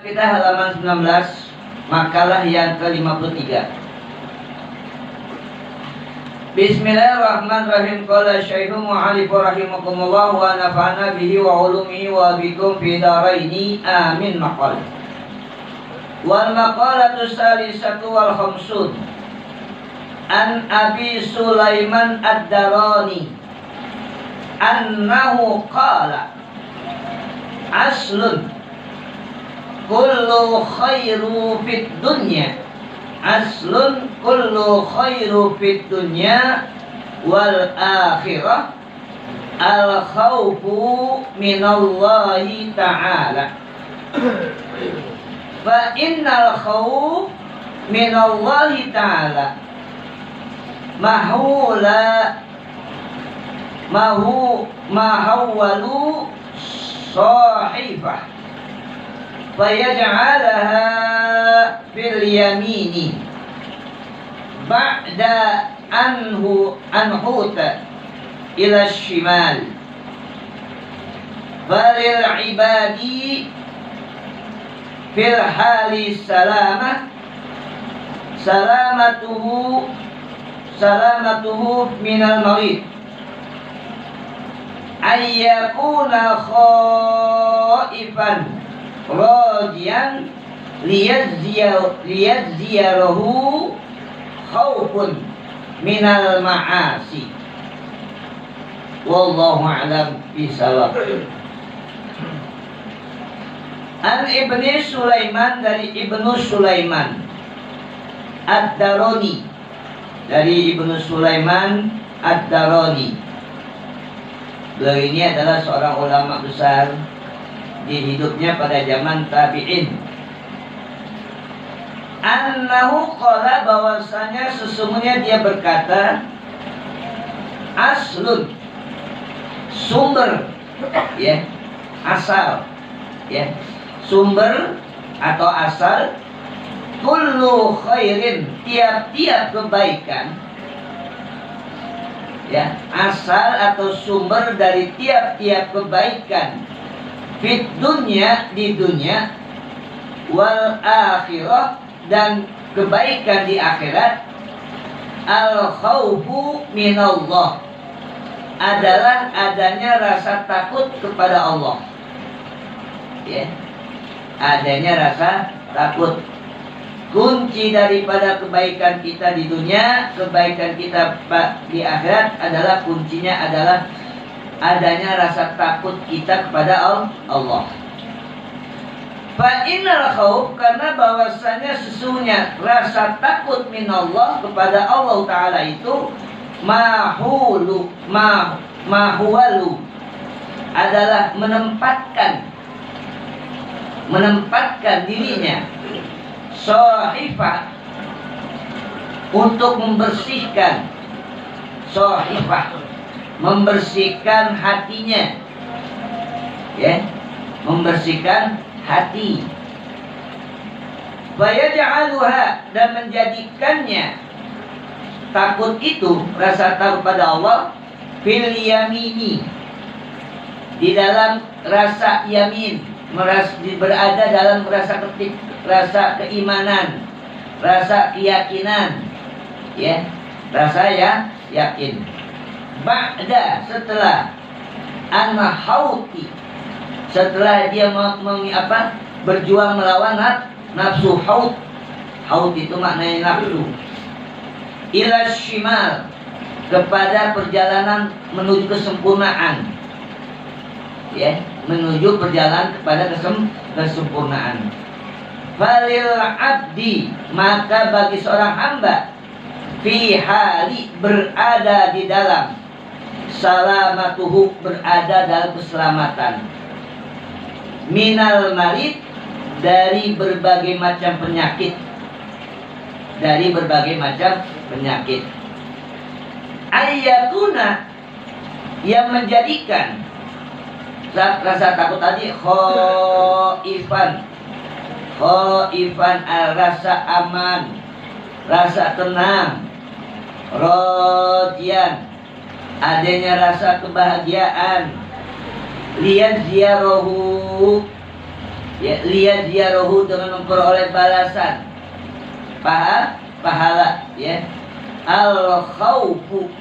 Kita halaman 19, makalah yang ke-53. Bismillahirrahmanirrahim. Qala Syekhu Mu'alif rahimakumullah wa nafa'ana bihi wa ulumihi wa bikum fi daraini amin maqal. Wal maqalatu salisatu wal khamsun an Abi Sulaiman ad-Darani annahu qala aslun kullu khairu fid dunya aslun kullu khairu fid dunya wal akhirah al khawfu minallahi ta'ala fa innal khawf minallahi ta'ala mahawwalu sahifah fayaj'alaha fil yamini ba'da anhuta ila shimal falil ibadi fil hali salamatuhu minal marid ayyakuna khaifan rajian liyadziyarahu khawfun minal ma'asi. Wallahu a'lam bishawab. An Ibni Sulaiman, dari Ibnu Sulaiman ad-Darani, dari Ibnu Sulaiman ad-Darani. Beliau ini adalah seorang ulama besar di hidupnya pada zaman tabi'in. Annahu qala, bahwasanya sesungguhnya dia berkata, aslun, sumber, ya, asal, ya, sumber atau asal, kullu khairin, tiap-tiap kebaikan, ya, asal atau sumber dari tiap-tiap kebaikan, fit dunya, di dunya, wal akhirah, dan kebaikan di akhirat, al khawfu minallah, adalah adanya rasa takut kepada Allah, ya, adanya rasa takut. Kunci daripada kebaikan kita di dunia, kebaikan kita di akhirat adalah, kuncinya adalah adanya rasa takut kita kepada Allah. Fa innal khauf, karena bahwasanya sesungguhnya rasa takut minallah, kepada Allah Ta'ala itu, mahuwalu, adalah menempatkan dirinya, sahifah, untuk membersihkan, sahifah, membersihkan hatinya, ya, membersihkan hati. Fayaj'aluha, dan menjadikannya, takut itu, rasa takut pada Allah, fil yamini, di dalam rasa yamin, berada dalam rasa keimanan, rasa keyakinan, ya, rasa yakin. Ba'da, setelah anhauti, setelah dia berjuang melawan nafsu. Haut itu maknanya nafsu. Ila shimal, kepada perjalanan menuju kesempurnaan, ya, menuju perjalanan kepada kesempurnaan. Falil abdi, maka bagi seorang hamba, fi hali, berada di dalam, salamatuhu, berada dalam keselamatan, minal marid, dari berbagai macam penyakit, dari berbagai macam penyakit. Ayyakuna, yang menjadikan rasa takut tadi, khaifan, rasa aman, rasa tenang, radian, adanya rasa kebahagiaan, liyadziyarahu, Ya, liyajziyahu dengan memperoleh balasan pahala ya. Al khaufu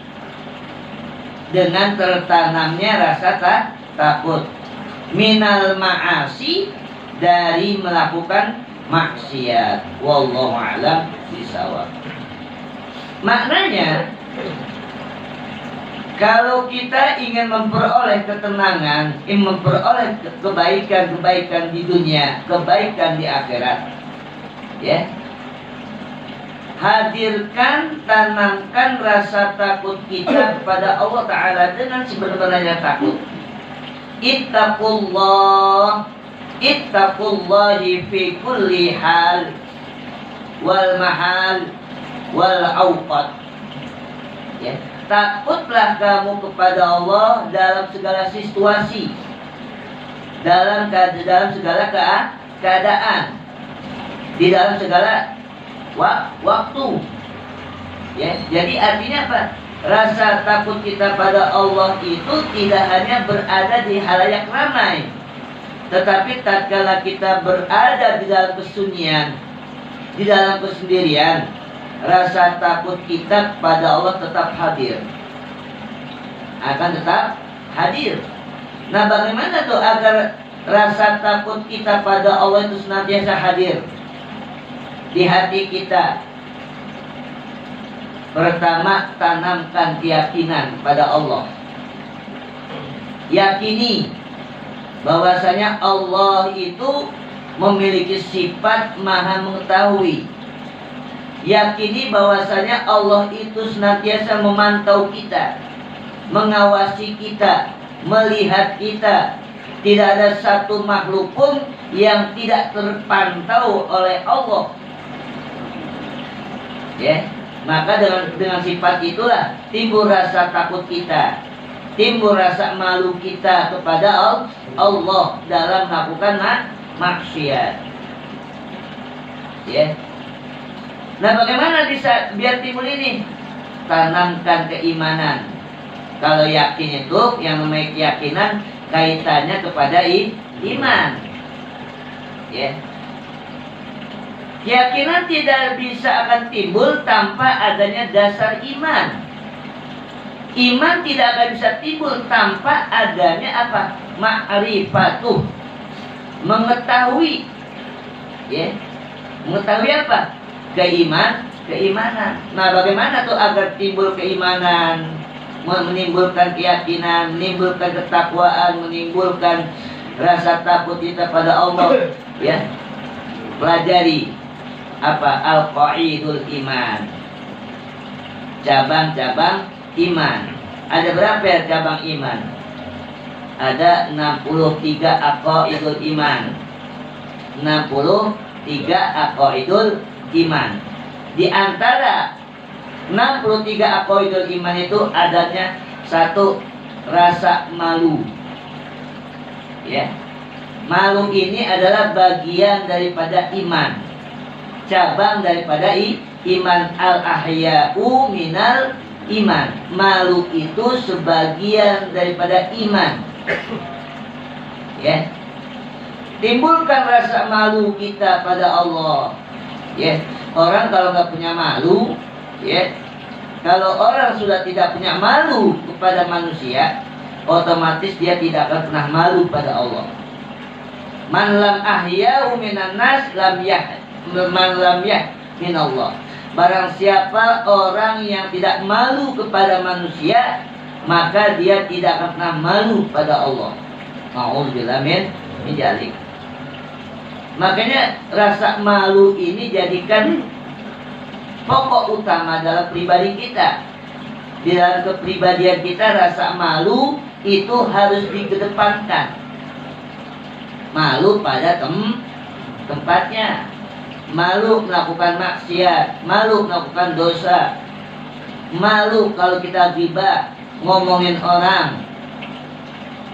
dengan tertanamnya rasa takut, minal ma'asi dari melakukan maksiat. Wallahu a'lam bishawab. Maknanya, kalau kita ingin memperoleh ketenangan, ingin memperoleh kebaikan di dunia, kebaikan di akhirat, ya, hadirkan, tanamkan rasa takut kita kepada Allah Ta'ala dengan sebenarnya takut. Ittaqullahi fi kulli hal wal mahal wal awqat. Ya, takutlah kamu kepada Allah dalam segala situasi, dalam segala keadaan, di dalam segala waktu. Ya, jadi artinya apa? Rasa takut kita pada Allah itu tidak hanya berada di halayak ramai, tetapi tatkala kita berada di dalam kesunyian, di dalam kesendirian, rasa takut kita pada Allah tetap hadir, akan tetap hadir. Nah, bagaimana tuh agar rasa takut kita pada Allah itu senantiasa hadir di hati kita? Pertama, tanamkan keyakinan pada Allah. Yakini bahwasanya Allah itu memiliki sifat maha mengetahui. Yakini bahwasanya Allah itu senantiasa memantau kita, mengawasi kita, melihat kita. Tidak ada satu makhluk pun yang tidak terpantau oleh Allah. Ya, maka dengan sifat itulah timbul rasa takut kita, timbul rasa malu kita kepada Allah dalam melakukan maksiat. Ya. Nah, bagaimana bisa biar timbul ini? Tanamkan keimanan. Kalau yakin itu, yang namanya keyakinan kaitannya kepada iman. Ya. Keyakinan tidak bisa akan timbul tanpa adanya dasar iman. Iman tidak akan bisa timbul tanpa adanya apa? Ma'rifatuh. Mengetahui. Ya. Mengetahui apa? Keimanan. Nah, bagaimana tuh agar timbul keimanan? Menimbulkan keyakinan, menimbulkan ketakwaan, menimbulkan rasa takut kita pada Allah. Ya. Pelajari apa? Al-Qaidul Iman, cabang-cabang iman. Ada berapa ya cabang iman? Ada 63 aqaidul iman. 63 aqaidul iman. Di antara 63 aqaidul iman itu adanya satu, rasa malu. Ya. Malu ini adalah bagian daripada iman, cabang daripada iman. Al-ahya'u minal iman. Malu itu sebagian daripada iman. Ya. Timbulkan rasa malu kita pada Allah. Ya. Orang kalau nggak punya malu, ya. Kalau orang sudah tidak punya malu kepada manusia, otomatis dia tidak akan pernah malu pada Allah. Man lam ahya'u minan nas lam min Allah. Barang siapa orang yang tidak malu kepada manusia, maka dia tidak akan pernah malu pada Allah. Ma'udzubillah min dzalik. Makanya rasa malu ini jadikan pokok utama dalam pribadi kita. Di dalam kepribadian kita, rasa malu itu harus dikedepankan. Malu pada tempatnya. Malu melakukan maksiat, malu melakukan dosa, malu kalau kita ghibah, ngomongin orang,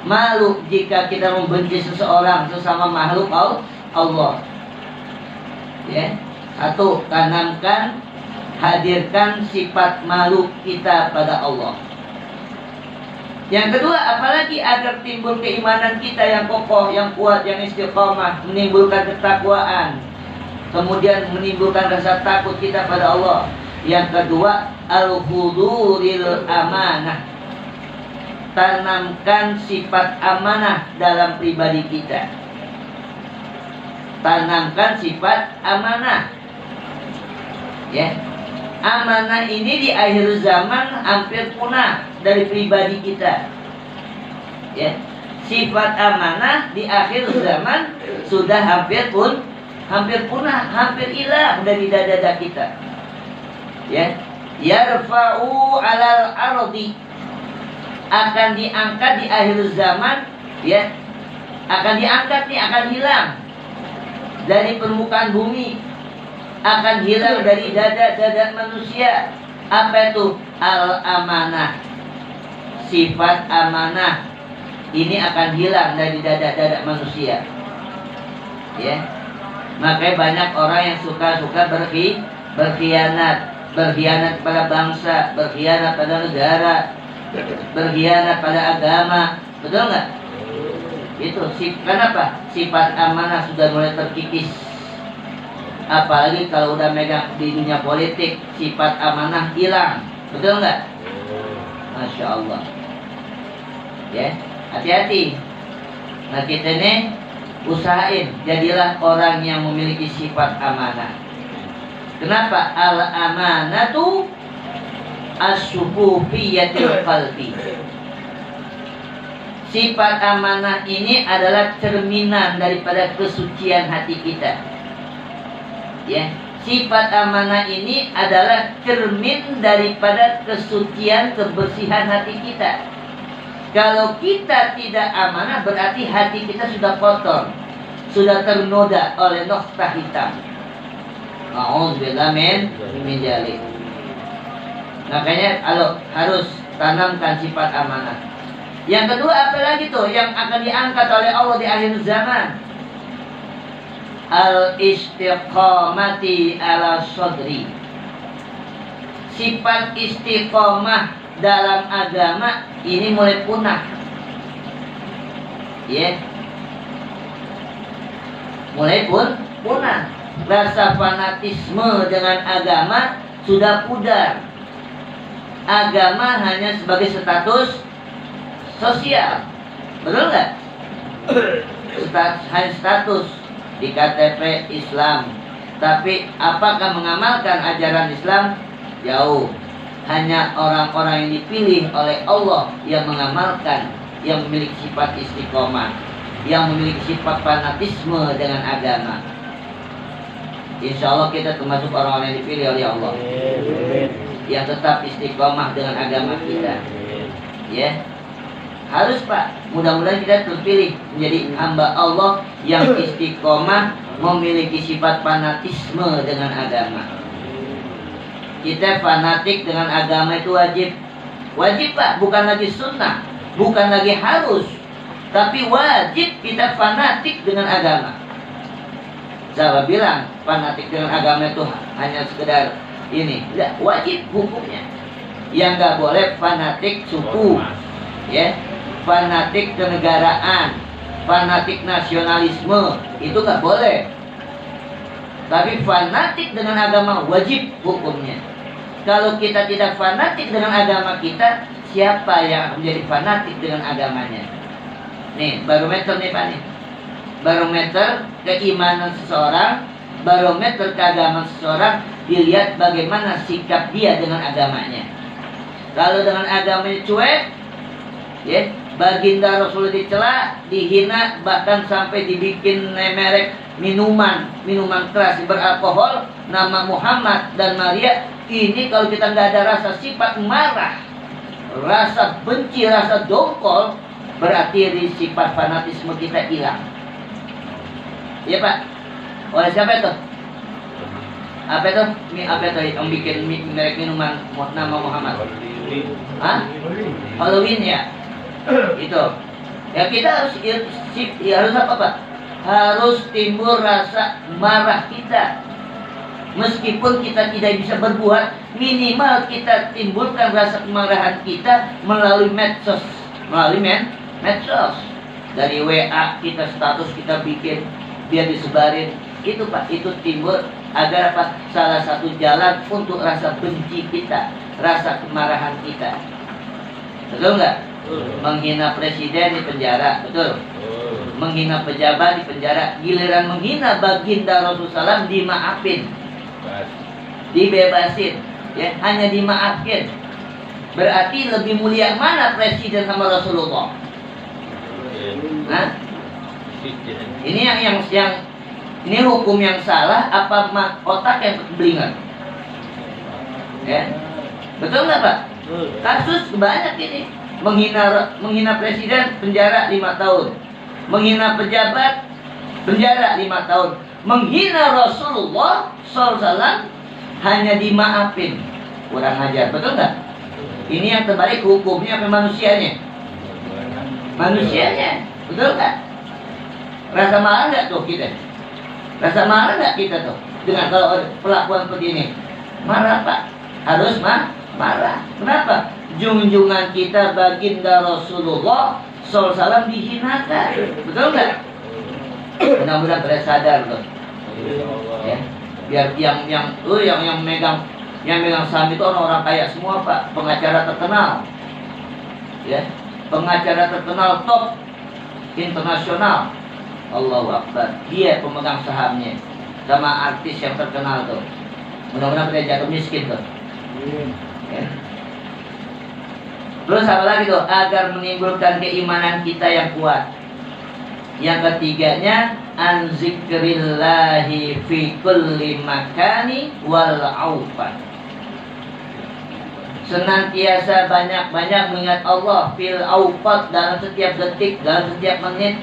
malu jika kita membenci seseorang, sesama makhluk Allah. Ya. Satu, tanamkan, hadirkan sifat malu kita pada Allah. Yang kedua, apalagi agar timbul keimanan kita yang kokoh, yang kuat, yang istiqamah, menimbulkan ketakwaan, kemudian menimbulkan rasa takut kita pada Allah. Yang kedua, al-huduril amanah. Tanamkan sifat amanah dalam pribadi kita. Tanamkan sifat amanah. Ya. Amanah ini di akhir zaman hampir punah dari pribadi kita. Ya. Sifat amanah di akhir zaman sudah hampir punah, hampir hilang dari dada kita. Ya. Yarfa'u 'alal ardi, akan diangkat di akhir zaman, ya. Akan diangkat nih, akan hilang dari permukaan bumi, akan hilang dari dada-dada manusia. Apa itu? Al-amanah. Sifat amanah ini akan hilang dari dada-dada manusia. Ya. Makanya banyak orang yang suka-suka berkhianat. Berkhianat pada bangsa, berkhianat pada negara, berkhianat pada agama. Betul nggak? Itu kenapa? Sifat amanah sudah mulai terkikis. Apalagi kalau udah megang di dunia politik, sifat amanah hilang. Betul nggak? Masya Allah. Ya, hati-hati. Nah, kita ini usahain jadilah orang yang memiliki sifat amanah. Kenapa? Al-amanatu as-sufufiyatil qalbi. Sifat amanah ini adalah cerminan daripada kesucian hati kita. Ya, sifat amanah ini adalah cermin daripada kesucian, kebersihan hati kita. Kalau kita tidak amanah, berarti hati kita sudah kotor, sudah ternoda oleh noktah hitam. A'udzubillah min dzalik. Makanya harus tanamkan sifat amanah. Yang kedua, apa lagi tuh yang akan diangkat oleh Allah di akhir zaman? Al-istiqamati ala sadri. Sifat istiqamah dalam agama ini mulai punah. Ya. Mulai punah. Rasa fanatisme dengan agama sudah pudar. Agama hanya sebagai status sosial. Betul nggak? Hanya status di KTP Islam. Tapi apakah mengamalkan ajaran Islam? Jauh. Hanya orang-orang yang dipilih oleh Allah yang mengamalkan, yang memiliki sifat istiqomah, yang memiliki sifat fanatisme dengan agama. Insya Allah kita termasuk orang-orang yang dipilih oleh Allah, yang tetap istiqomah dengan agama kita. Ya. Harus, Pak, mudah-mudahan kita terpilih menjadi hamba Allah yang istiqomah, memiliki sifat fanatisme dengan agama. Kita fanatik dengan agama itu wajib. Wajib, Pak, bukan lagi sunnah, bukan lagi harus, tapi wajib kita fanatik dengan agama. Saya bilang fanatik dengan agama itu hanya sekedar ini, tidak, wajib hukumnya. Yang nggak boleh fanatik suku, ya. Fanatik kenegaraan, fanatik nasionalisme, itu nggak boleh. Tapi fanatik dengan agama wajib hukumnya. Kalau kita tidak fanatik dengan agama kita, siapa yang menjadi fanatik dengan agamanya? Nih, barometer nih, Pak, nih. Barometer keimanan seseorang, barometer keagamaan seseorang, dilihat bagaimana sikap dia dengan agamanya. Kalau dengan agamanya cuek, ya, baginda Rasul dicela, dihina, bahkan sampai dibikin merek minuman keras beralkohol, nama Muhammad dan Maria. Ini kalau kita nggak ada rasa sifat marah, rasa benci, rasa dongkol, berarti sifat fanatisme kita hilang. Iya, Pak. Oleh siapa itu? Apa itu? Apa itu yang bikin merek minuman nama Muhammad? Hah? Halloween, ya. Itu ya, kita harus apa, Pak? Harus timbul rasa marah kita. Meskipun kita tidak bisa berbuat, minimal kita timbulkan rasa kemarahan kita melalui medsos. melalui medsos. Dari WA kita status kita bikin, biar disebarin. Itu Pak, itu timbul agar apa? Salah satu jalan untuk rasa benci kita, rasa kemarahan kita. Betul nggak? Menghina presiden di penjara, betul? Menghina pejabat di penjara. Giliran menghina baginda Rasulullah SAW dimaafin, dibebasin, ya, hanya dimaafin. Berarti lebih mulia mana presiden sama Rasulullah? Nah, ini yang ini hukum yang salah apa otak yang kebelingan? Ya, betul nggak Pak? Kasus banyak ini. Menghina presiden penjara 5 tahun, menghina pejabat penjara 5 tahun, menghina Rasulullah SAW hanya dimaafin. Kurang ajar, betul nggak? Ini yang terbalik hukumnya ke manusianya. Manusianya, betul nggak? Rasa marah nggak tuh kita? Rasa marah nggak kita tuh dengan kalau perlakuan seperti ini? Marah Pak, harus marah. Kenapa? Junjungan kita baginda Rasulullah SAW dihinakan, betul nggak? Mudah-mudahan pada sadar loh. Ya. Biar yang megang saham itu orang-orang kaya semua Pak, pengacara terkenal, ya, pengacara terkenal top internasional. Allahu Akbar, dia pemegang sahamnya sama artis yang terkenal tuh. Mudah-mudahan kita jatuh miskin tuh. Ya. Terus apa lagi tuh? Agar menimbulkan keimanan kita yang kuat. Yang ketiganya, an zikrillahi fi kulli makani wal aufan. Senantiasa banyak-banyak mengingat Allah fil aufat, dalam setiap detik, dalam setiap menit,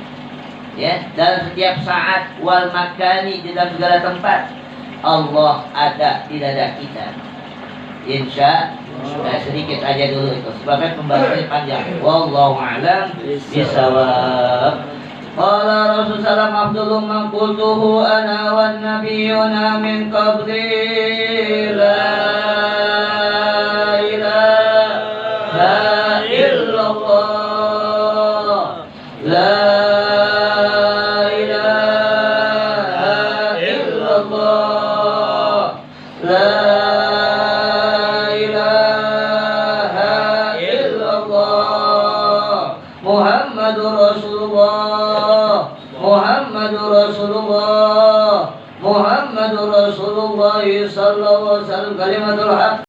ya, dalam setiap saat, wal makani, di dalam segala tempat. Allah ada di dada kita. Insya sedikit aja dulu itu sebabnya pembahasannya panjang. Wallahu a'lam bishawab. Qala Rasulullah Abdullah man qultuhu ana wan nabiyuna min qabli la ilaha illallah la ilaha illallah la Muhammadur Rasulullah, Muhammadur Rasulullah, Muhammadur Rasulullah sallallahu alaihi wasallam, kalimatul haq.